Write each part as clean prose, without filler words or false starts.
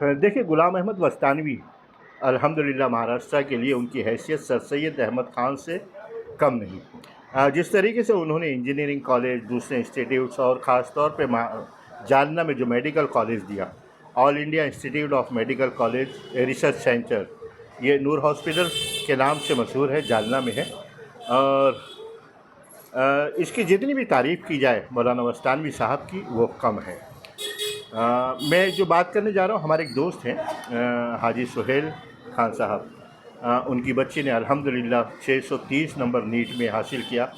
देखिए, ग़ुलाम अहमद वस्तानवी अल्हम्दुलिल्लाह महाराष्ट्र के लिए उनकी हैसियत सर सैयद अहमद ख़ान से कम नहीं। जिस तरीके से उन्होंने इंजीनियरिंग कॉलेज, दूसरे इंस्टीट्यूट्स और ख़ास तौर पे जालना में जो मेडिकल कॉलेज दिया, all India institute of medical college research centre, ये नूर हॉस्पिटल के नाम से मशहूर है, जालना में है। और इसकी जितनी भी तारीफ़ की जाए मौलाना वस्तानवी साहब की, वो कम है। मैं जो बात करने जा रहा हूँ, हमारे एक दोस्त हैं हाजी सुहेल खान साहब। उनकी बच्ची ने अल्हम्दुलिल्लाह 630 नंबर नीट में हासिल किया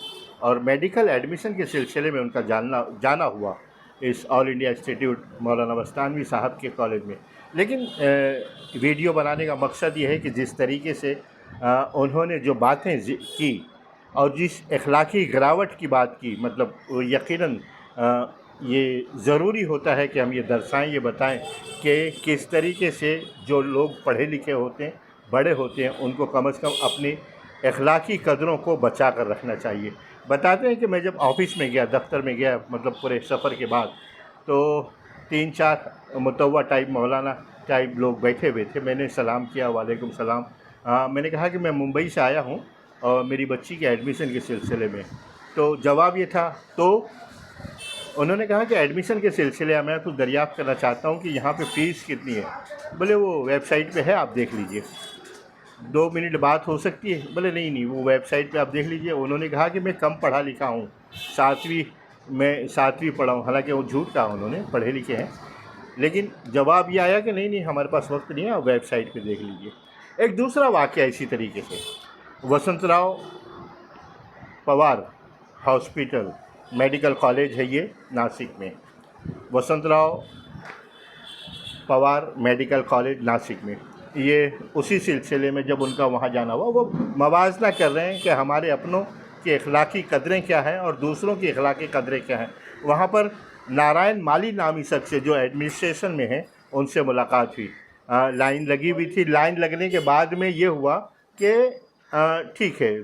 और मेडिकल एडमिशन के सिलसिले में उनका जाना हुआ इस ऑल इंडिया इंस्टीट्यूट मौलाना वस्तानवी साहब के कॉलेज में। लेकिन वीडियो बनाने का मकसद ये है कि जिस तरीके से उन्होंने जो बातें की और जिस अखलाकी गिरावट की बात की, मतलब यकीनन ये ज़रूरी होता है कि हम ये दर्शाएं, ये बताएं कि किस तरीके से जो लोग पढ़े लिखे होते हैं, बड़े होते हैं, उनको कम से कम अपनी अखलाकी कदरों को बचा कर रखना चाहिए। बताते हैं कि मैं जब ऑफ़िस में गया, दफ्तर में गया, मतलब पूरे सफ़र के बाद, तो 3-4 मुतव्वा टाइप मौलाना टाइप लोग बैठे हुए थे। मैंने सलाम किया, वालेकुम सलाम। मैंने कहा कि मैं मुंबई से आया हूँ और मेरी बच्ची के एडमिशन के सिलसिले में। तो जवाब ये था, तो उन्होंने कहा कि एडमिशन के सिलसिले में मैं तो दरियाफ़्त करना चाहता हूँ कि यहाँ पे फ़ीस कितनी है। बोले वो वेबसाइट पे है, आप देख लीजिए। 2 मिनट बात हो सकती है? बोले नहीं, वो वेबसाइट पे आप देख लीजिए। उन्होंने कहा कि मैं कम पढ़ा लिखा हूँ, मैं 7वीं पढ़ा हूँ। हालांकि वो झूठ कहा, उन्होंने पढ़े लिखे हैं। लेकिन जवाब ये आया कि नहीं, हमारे पास वक्त नहीं है, आप वेबसाइट पे देख लीजिए। एक दूसरा वाक़या इसी तरीके से, Vasantrao Pawar hospital medical college है ये नासिक में, वसंतराव पवार मेडिकल कॉलेज नासिक में। ये उसी सिलसिले में जब उनका वहाँ जाना हुआ, वो मवाजना कर रहे हैं कि हमारे अपनों की अखलाकी कदरें क्या हैं और दूसरों की अखलाकी कदरें क्या हैं। वहाँ पर नारायण माली नामी शख्स जो एडमिनिस्ट्रेशन में है, उनसे मुलाकात हुई। लाइन लगी हुई थी। लाइन लगने के बाद में ये हुआ कि ठीक है,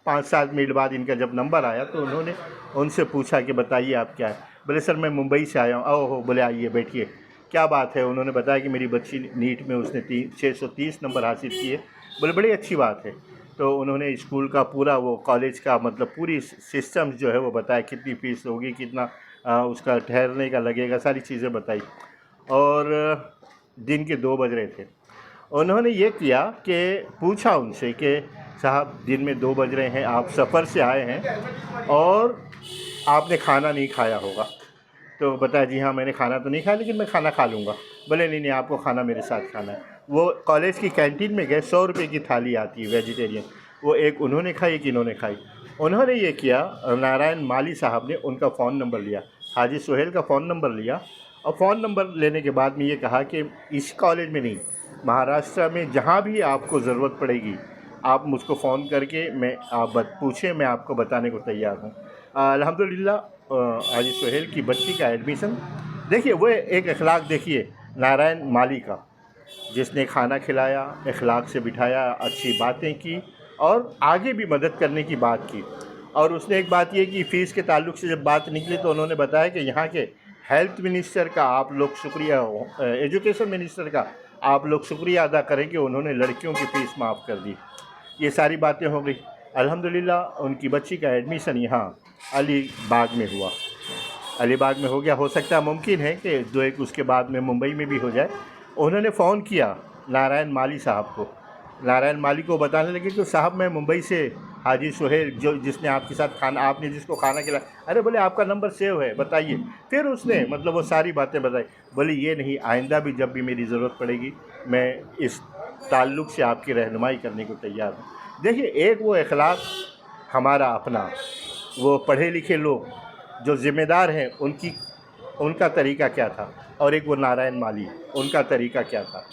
5-7 मिनट बाद इनका जब नंबर आया तो उन्होंने उनसे पूछा कि बताइए आप क्या है। बोले सर मैं मुंबई से आया हूँ। ओहो, बोले आइए बैठिए, क्या बात है। उन्होंने बताया कि मेरी बच्ची नीट में उसने 630 नंबर हासिल किए। बोले बड़ी अच्छी बात है। तो उन्होंने स्कूल का पूरा, वो कॉलेज का, मतलब पूरी सिस्टम्स जो है वो बताया, कितनी फ़ीस होगी, कितना उसका ठहरने का लगेगा, सारी चीज़ें बताई। और दिन के 2 बज रहे थे। उन्होंने ये किया कि पूछा उनसे कि साहब दिन में 2 बज रहे हैं, आप सफ़र से आए हैं और आपने खाना नहीं खाया होगा। तो बताया जी हाँ, मैंने खाना तो नहीं खाया, लेकिन मैं खाना खा लूँगा। बोले नहीं, आपको खाना मेरे साथ खाना है। वो कॉलेज की कैंटीन में गए, 100 रुपये की थाली आती है वेजिटेरियन, वो एक उन्होंने खाई, एक इन्होंने खाई। उन्होंने ये किया, नारायण माली साहब ने उनका फ़ोन नंबर लिया, हाजी सुहेल का फ़ोन नंबर लिया, और फ़ोन नंबर लेने के बाद में ये कहा कि इस कॉलेज में नहीं, महाराष्ट्र में जहाँ भी आपको ज़रूरत पड़ेगी, आप मुझको फ़ोन करके आप पूछें, मैं आपको बताने को तैयार हूँ। अल्हम्दुलिल्लाह हाजी सुहेल की बच्ची का एडमिशन, देखिए वो एक अखलाक देखिए नारायण माली का, जिसने खाना खिलाया, अखलाक से बिठाया, अच्छी बातें की और आगे भी मदद करने की बात की। और उसने एक बात ये कि फ़ीस के ताल्लुक़ से जब बात निकली तो उन्होंने बताया कि यहाँ के हेल्थ मिनिस्टर का आप लोग शुक्रिया, एजुकेशन मिनिस्टर का आप लोग शुक्रिया अदा करें कि उन्होंने लड़कियों की फ़ीस माफ़ कर दी। ये सारी बातें हो गई। अल्हम्दुलिल्लाह उनकी बच्ची का एडमिशन यहाँ अलीबाग में हुआ। अलीबाग में हो गया। हो सकता है, मुमकिन है कि 2-1 उसके बाद में मुंबई में भी हो जाए। उन्होंने फ़ोन किया नारायण माली साहब को। नारायण माली को बताने लगे कि साहब मैं मुंबई से हाजी सुहेल, जो जिसने आपके साथ खाना, आपने जिसको खाना खिलाया। अरे बोले आपका नंबर सेव है, बताइए। फिर उसने मतलब वो सारी बातें बताई। बोले ये नहीं, आइंदा भी जब भी मेरी ज़रूरत पड़ेगी मैं इस ताल्लुक़ से आपकी रहनुमाई करने को तैयार हूँ। देखिए, एक वो अखलाक हमारा अपना, वो पढ़े लिखे लोग जो ज़िम्मेदार हैं उनका तरीक़ा क्या था, और एक वो नारायण माली, उनका तरीक़ा क्या था।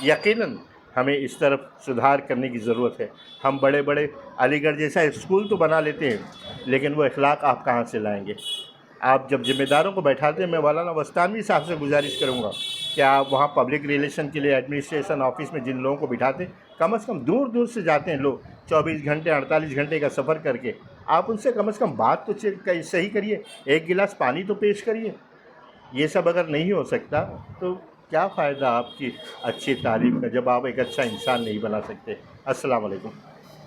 यकीनन हमें इस तरफ सुधार करने की ज़रूरत है। हम बड़े बड़े अलीगढ़ जैसा स्कूल तो बना लेते हैं, लेकिन वो अखलाक आप कहाँ से लाएंगे। आप जब ज़िम्मेदारों को बैठाते हैं, मैं मौलाना वस्तानवी साहब से गुजारिश करूँगा कि आप वहाँ पब्लिक रिलेशन के लिए एडमिनिस्ट्रेशन ऑफिस में जिन लोगों को बिठाते, कम से कम दूर दूर से जाते हैं लोग, 24 घंटे 48 घंटे का सफ़र करके, आप उनसे कम से कम बात तो सही करिए, एक गिलास पानी तो पेश करिए। ये सब अगर नहीं हो सकता तो क्या फ़ायदा आपकी अच्छी तालीम का जब आप एक अच्छा इंसान नहीं बना सकते। अस्सलाम वालेकुम।